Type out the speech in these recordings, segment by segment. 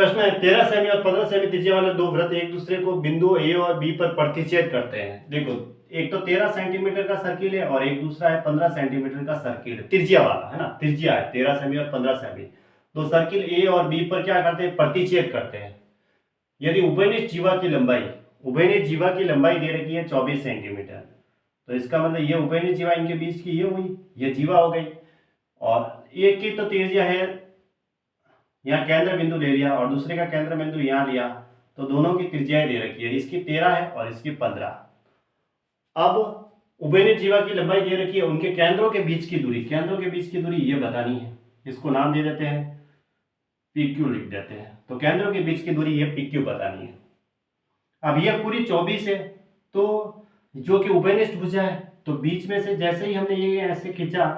प्रश्न है 13 सेमी और 15 सेमी त्रिज्या वाले दो वृत्त एक दूसरे को बिंदु ए और बी पर प्रतिच्छेद करते हैं। देखो, एक तो 13 सेंटीमीटर का सर्किल है और एक दूसरा है 15 सेंटीमीटर का सर्किल है, त्रिज्या वाला है ना, त्रिज्या है 13 सेमी और 15 सेमी। तो सर्किल ए और बी पर क्या करते हैं, प्रतिच्छेद करते हैं। यदि उभयनिष्ठ जीवा की लंबाई, उभयनिष्ठ जीवा की लंबाई दे रखी है 24 सेंटीमीटर, तो इसका मतलब ये उभयनिष्ठ जीवा इनके बीच की ये हुई, ये जीवा हो गई। और एक की तो त्रिज्या है, यहाँ केंद्र बिंदु ले लिया और दूसरे का केंद्र बिंदु यहाँ लिया, तो दोनों की त्रिज्याएं दे रखी है, इसकी 13 है और इसकी 15। अब उभयनिष्ठ जीवा की लंबाई दे रखी है, उनके केंद्रों के बीच की दूरी, केंद्रों के बीच की दूरी ये बतानी है, इसको नाम दे देते हैं PQ, लिख देते हैं। तो केंद्रों के बीच की दूरी ये PQ बतानी है। अब ये पूरी 24 है, तो जो कि उभयनिष्ठ भुजा है, तो बीच में से जैसे ही हमने ये ऐसे खींचा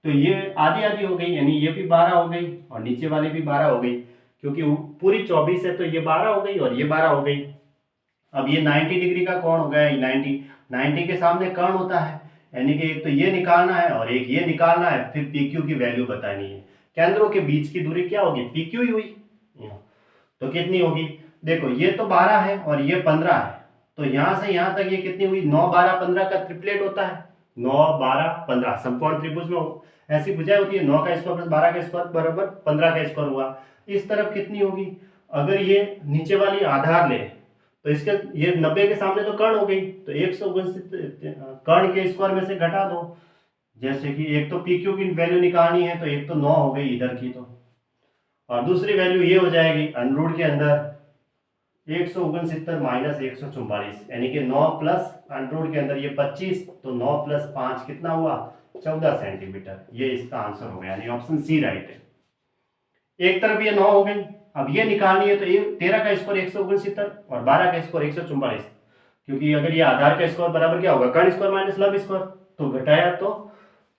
तो ये आधी आधी हो गई, यानी ये भी 12 हो गई और नीचे वाली भी 12 हो गई, क्योंकि पूरी 24 है तो ये 12 हो गई और ये 12 हो गई। अब ये 90 डिग्री का कोण हो गया, 90 के सामने कर्ण होता है, यानी कि एक तो ये निकालना है और एक ये निकालना है, फिर PQ की वैल्यू बतानी है। केंद्रों के बीच की दूरी क्या होगी, PQ ही हुई। तो कितनी होगी, देखो ये तो 12 है और ये 15 है, तो यहां से यहां तक ये कितनी हुई, 9 12 15 का ट्रिपलेट होता है, 9 12 15। समकोण त्रिभुज में ऐसी भुजाएं होती है, 9 का स्क्वायर प्लस 12 का स्क्वायर बराबर 15 का स्क्वायर हुआ। इस तरफ कितनी होगी, अगर ये नीचे वाली आधार ले तो इसके ये 90 के सामने तो कर्ण हो गई, तो 169 कर्ण के स्क्वायर में से घटा दो। जैसे कि एक तो PQ की वैल्यू निकालनी है, तो एक तो 9 हो गई इधर की, तो और दूसरी वैल्यू ये हो जाएगी अंडरूट के अंदर 169 माइनस 144, यानी कि 9 प्लस अंडरूट के अंदर ये 25, तो 9 प्लस 5 कितना हुआ, 14 सेंटीमीटर। ये इसका आंसर हो गया, यानी ऑप्शन सी राइट है। एक तरफ ये 9 हो गई, अब ये निकालनी है, तो 13 का स्क्वायर 169 और 12 का स्क्वायर 144, क्योंकि अगर ये आधार का स्क्वायर बराबर क्या होगा, कर्ण स्क्वायर माइनस लंब स्क्वायर, तो घटाया तो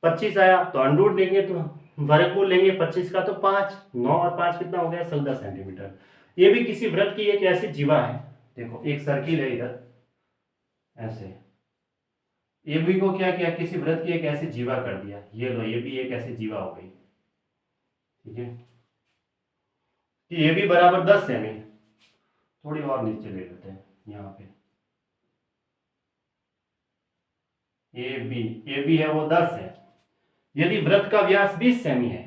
25 आया, तो अंडरूट लेंगे तो वर्गमूल लेंगे 25 का, तो 5, 9 और 5 कितना हो गया, 14 सेंटीमीटर। ये भी किसी वृत्त की एक ऐसी जीवा है, देखो एक सर्किल है इधर ऐसे, ये भी को क्या किया, किसी वृत्त की एक ऐसी जीवा कर दिया, ये लो ये भी एक ऐसी जीवा हो गई, ठीक है। ये भी बराबर 10 सेमी, थोड़ी और नीचे ले लेते हैं, यहाँ पे ए बी है वो 10 है। यदि वृत्त का व्यास 20 सेमी है,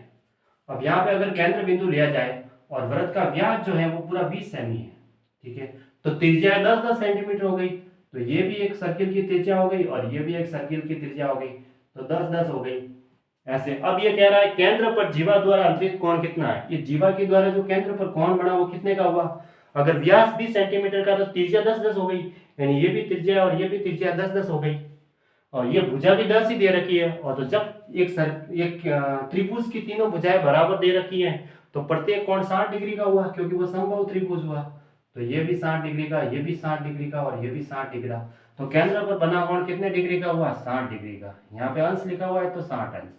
अब यहाँ पे अगर केंद्र बिंदु लिया जाए और वृत्त का व्यास जो है वो पूरा 20 सेमी है, ठीक है, तो त्रिज्या 10-10 सेंटीमीटर हो गई, तो ये भी एक सर्किल की त्रिज्या हो गई और ये भी एक सर्किल की त्रिज्या हो गई, तो 10-10 हो गई ऐसे। अब ये कह रहा है केंद्र पर जीवा द्वारा अंतरित कोण कितना है, ये जीवा के द्वारा जो केंद्र पर कोण बना वो कितने का हुआ, अगर व्यास 20 सेंटीमीटर का तो त्रिज्या 10-10 हो गई, यानी ये भी त्रिज्या और ये भी त्रिज्या 10-10 हो गई, और ये भुजा भी 10 ही दे रखी है। और तो जब एक त्रिभुज की तीनों भुजाएं बराबर दे रखी हैं, तो प्रत्येक कोण 60 डिग्री का हुआ, क्योंकि वो समबाहु त्रिभुज हुआ, तो ये भी 60 डिग्री का, ये भी 60 डिग्री का और ये भी 60 डिग्री का, तो केंद्र पर बना कोण कितने डिग्री का हुआ, 60 डिग्री का। यहाँ पे अंश लिखा हुआ है तो 60 अंश,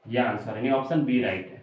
यह आंसर है, ऑप्शन बी राइट है।